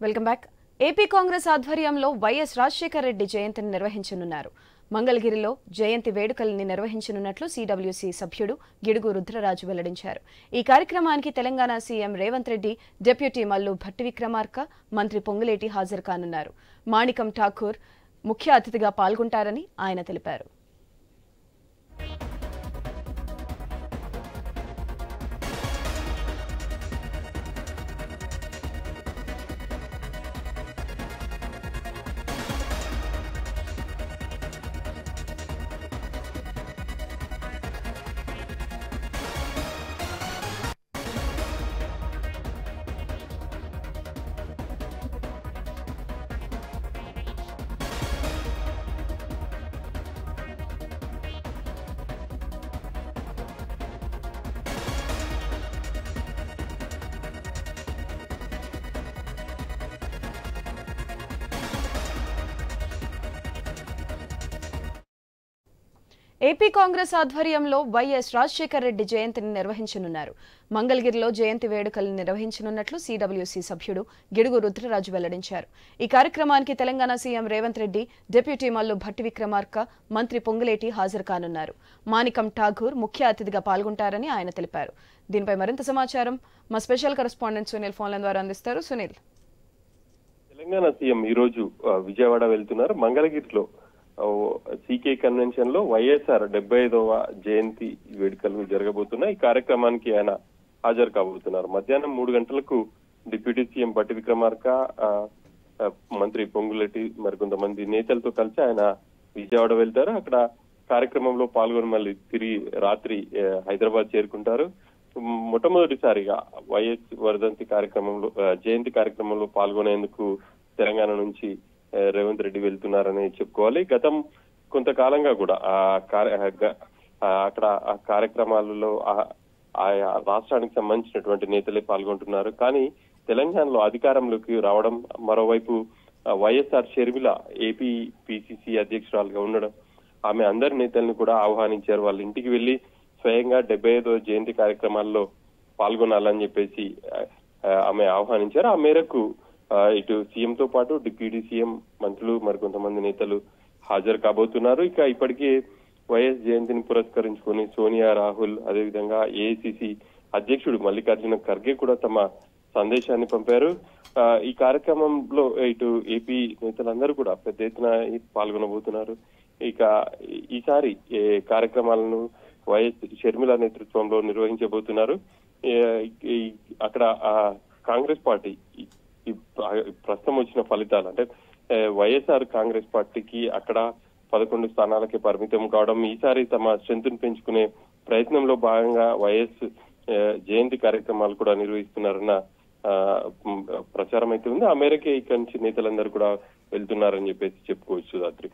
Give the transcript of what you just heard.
Welcome back. AP Congress ఆధ్వర్యంలో YS Rajasekhara Reddy జయంతిని నిర్వహించనున్నారు. మంగళగిరిలో జయంతి వేడుకల్ని నిర్వహించనున్నట్లు సిడబ్ల్యూసీ సభ్యుడు గిడుగు రుద్రరాజు వెల్లడించారు. ఈ కార్యక్రమానికి తెలంగాణ సీఎం రేవంత్ రెడ్డి, డిప్యూటీ మల్లు భట్టి విక్రమార్క, మంత్రి పొంగులేటి హాజరు కానున్నారు. మాణికం ఠాకూర్ ముఖ్య అతిథిగా పాల్గొంటారని ఆయన తెలిపారు. ఏపీ కాంగ్రెస్ ఆధ్వర్యంలో వైఎస్ రాజశేఖర రెడ్డి జయంతిని నిర్వహించనున్నారు. మంగళగిరిలో జయంతి వేడుకలను నిర్వహించనున్నట్లు సిడబ్ల్యూసీ సభ్యుడు గిడుగు రుద్రరాజు వెల్లడించారు. ఈ కార్యక్రమానికి తెలంగాణ సీఎం రేవంత్ రెడ్డి, డిప్యూటీ మల్లు భట్టి విక్రమార్క, మంత్రి పొంగులేటి హాజరు కానున్నారు. మాణికం ఠాకూర్ ముఖ్య అతిథిగా పాల్గొంటారని ఆయన తెలిపారు. దీనిపై మరింత సమాచారం మా స్పెషల్ కరెస్పాండెంట్ సునీల్ ఫోన్ల ద్వారా అందిస్తారు. సునీల్, తెలంగాణ సీఎం ఈ రోజు విజయవాడ వెళ్తున్నారు. మంగళగిరిలో సీకే కన్వెన్షన్ లో వైఎస్ఆర్ 75వ జయంతి వేడుకలు జరగబోతున్నాయి. ఈ కార్యక్రమానికి ఆయన హాజరు కాబోతున్నారు. మధ్యాహ్నం 3 గంటలకు డిప్యూటీ సీఎం భట్టి విక్రమార్క, మంత్రి పొంగులేటి, మరికొంతమంది నేతలతో కలిసి ఆయన విజయవాడ వెళ్తారు. అక్కడ కార్యక్రమంలో పాల్గొని మళ్ళీ తిరిగి రాత్రి హైదరాబాద్ చేరుకుంటారు. మొట్టమొదటిసారిగా వైఎస్ వర్ధంతి కార్యక్రమంలో, జయంతి కార్యక్రమంలో పాల్గొనేందుకు తెలంగాణ నుంచి రేవంత్ రెడ్డి వెళ్తున్నారని చెప్పుకోవాలి. గతం కొంతకాలంగా కూడా అక్కడ కార్యక్రమాలలో రాష్ట్రానికి సంబంధించినటువంటి నేతలే పాల్గొంటున్నారు. కానీ తెలంగాణలో అధికారంలోకి రావడం, మరోవైపు వైఎస్ఆర్ షర్మిల ఏపీ పిసిసి అధ్యక్షురాలుగా ఉండడం, ఆమె అందరి నేతలను కూడా ఆహ్వానించారు. వాళ్ళ ఇంటికి వెళ్లి స్వయంగా 75వ జయంతి కార్యక్రమాల్లో పాల్గొనాలని చెప్పేసి ఆమె ఆహ్వానించారు. ఆ మేరకు ఇటు సీఎంతో పాటు డిప్యూటీ సీఎం, మంత్రులు, మరికొంతమంది నేతలు హాజరు కాబోతున్నారు. ఇక ఇప్పటికే వైఎస్ జయంతిని పురస్కరించుకొని సోనియా, రాహుల్, అదేవిధంగా ఏఐసిసి అధ్యక్షుడు మల్లికార్జున ఖర్గే కూడా తమ సందేశాన్ని పంపారు. ఈ కార్యక్రమంలో ఇటు ఏపీ నేతలందరూ కూడా పెద్ద ఎత్తున పాల్గొనబోతున్నారు. ఇక ఈసారి కార్యక్రమాలను వైఎస్ షర్మిల నేతృత్వంలో నిర్వహించబోతున్నారు. అక్కడ కాంగ్రెస్ పార్టీ ప్రస్తుతం వచ్చిన ఫలితాలు అంటే వైఎస్ఆర్ కాంగ్రెస్ పార్టీకి అక్కడ 11 స్థానాలకే పరిమితం కావడం, ఈసారి తమ స్ట్రెంగ్త్ను పెంచుకునే ప్రయత్నంలో భాగంగా వైఎస్ జయంతి కార్యక్రమాలు కూడా నిర్వహిస్తున్నారన్న ప్రచారం అయితే ఉంది. ఆ మేరకే ఇక్కడి నుంచి నేతలందరూ కూడా వెళ్తున్నారని చెప్పేసి చెప్పుకోవచ్చు. రాత్రి